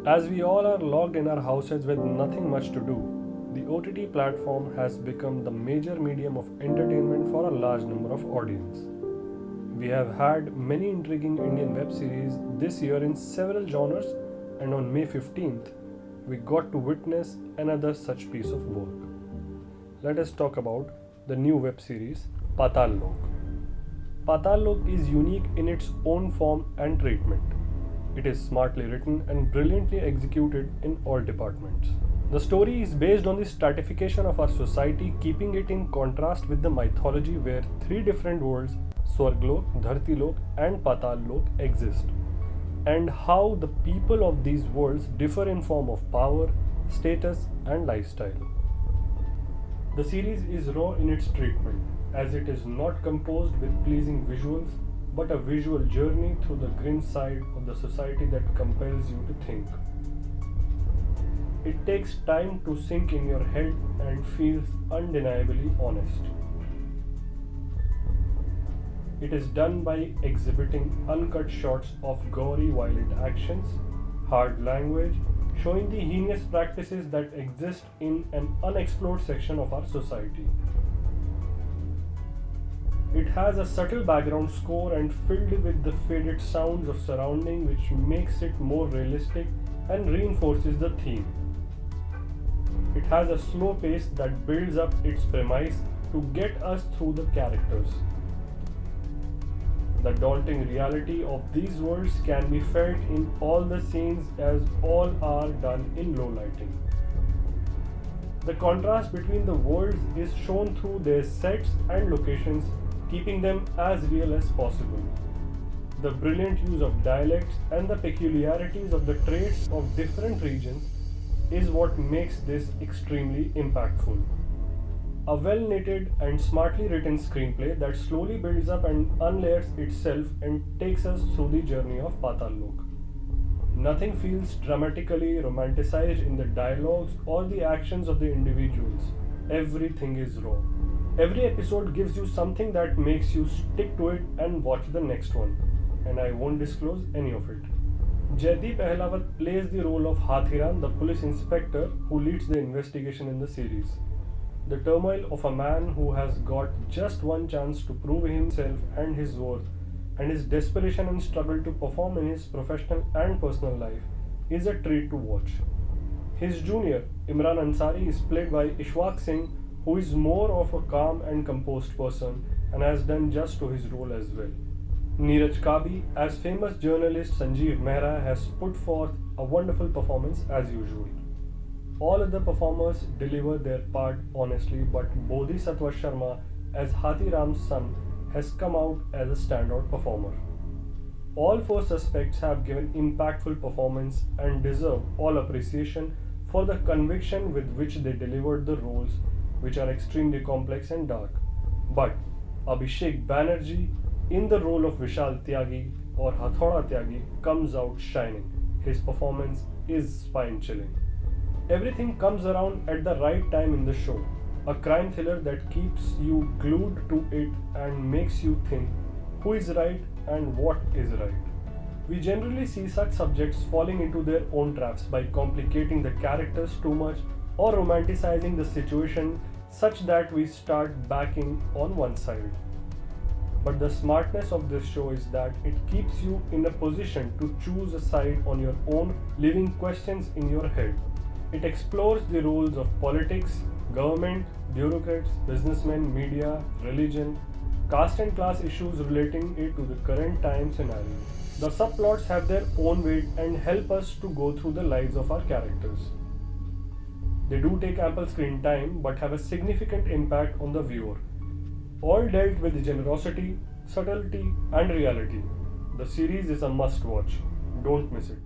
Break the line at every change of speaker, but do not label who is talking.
As we all are locked in our houses with nothing much to do, the OTT platform has become the major medium of entertainment for a large number of audience. We have had many intriguing Indian web series this year in several genres, and on May 15th, we got to witness another such piece of work. Let us talk about the new web series Patal Lok. Patal Lok is unique in its own form and treatment. It is smartly written and brilliantly executed in all departments. The story is based on the stratification of our society, keeping it in contrast with the mythology where three different worlds, Swarglok, Dharti Lok, and Patal Lok, exist, and how the people of these worlds differ in form of power, status, and lifestyle. The series is raw in its treatment, as it is not composed with pleasing visuals, but a visual journey through the grim side of the society that compels you to think. It takes time to sink in your head and feels undeniably honest. It is done by exhibiting uncut shots of gory, violent actions, hard language, showing the heinous practices that exist in an unexplored section of our society. It has a subtle background score and filled with the faded sounds of surrounding, which makes it more realistic and reinforces the theme. It has a slow pace that builds up its premise to get us through the characters. The daunting reality of these worlds can be felt in all the scenes, as all are done in low lighting. The contrast between the worlds is shown through their sets and locations, keeping them as real as possible. The brilliant use of dialects and the peculiarities of the traits of different regions is what makes this extremely impactful. A well-knitted and smartly written screenplay that slowly builds up and unlayers itself and takes us through the journey of Patal Lok. Nothing feels dramatically romanticized in the dialogues or the actions of the individuals. Everything is raw. Every episode gives you something that makes you stick to it and watch the next one. And I won't disclose any of it. Jaideep Ahlawat plays the role of Hathiram, the police inspector who leads the investigation in the series. The turmoil of a man who has got just one chance to prove himself and his worth, and his desperation and struggle to perform in his professional and personal life, is a treat to watch. His junior, Imran Ansari, is played by Ishwaq Singh, who is more of a calm and composed person and has done just to his role as well. Neeraj Kabi, as famous journalist Sanjeev Mehra, has put forth a wonderful performance as usual. All other performers deliver their part honestly, but Bodhisattva Sharma as Hathiram's son has come out as a standout performer. All four suspects have given impactful performance and deserve all appreciation for the conviction with which they delivered the roles, which are extremely complex and dark. But Abhishek Banerjee, in the role of Vishal Tyagi or Hathoda Tyagi, comes out shining. His performance is spine-chilling. Everything comes around at the right time in the show. A crime thriller that keeps you glued to it and makes you think who is right and what is right. We generally see such subjects falling into their own traps by complicating the characters too much or romanticizing the situation such that we start backing on one side. But the smartness of this show is that it keeps you in a position to choose a side on your own, leaving questions in your head. It explores the roles of politics, government, bureaucrats, businessmen, media, religion, caste and class issues relating it to the current time scenario. The subplots have their own weight and help us to go through the lives of our characters. They do take ample screen time but have a significant impact on the viewer. All dealt with generosity, subtlety, and reality. The series is a must watch. Don't miss it.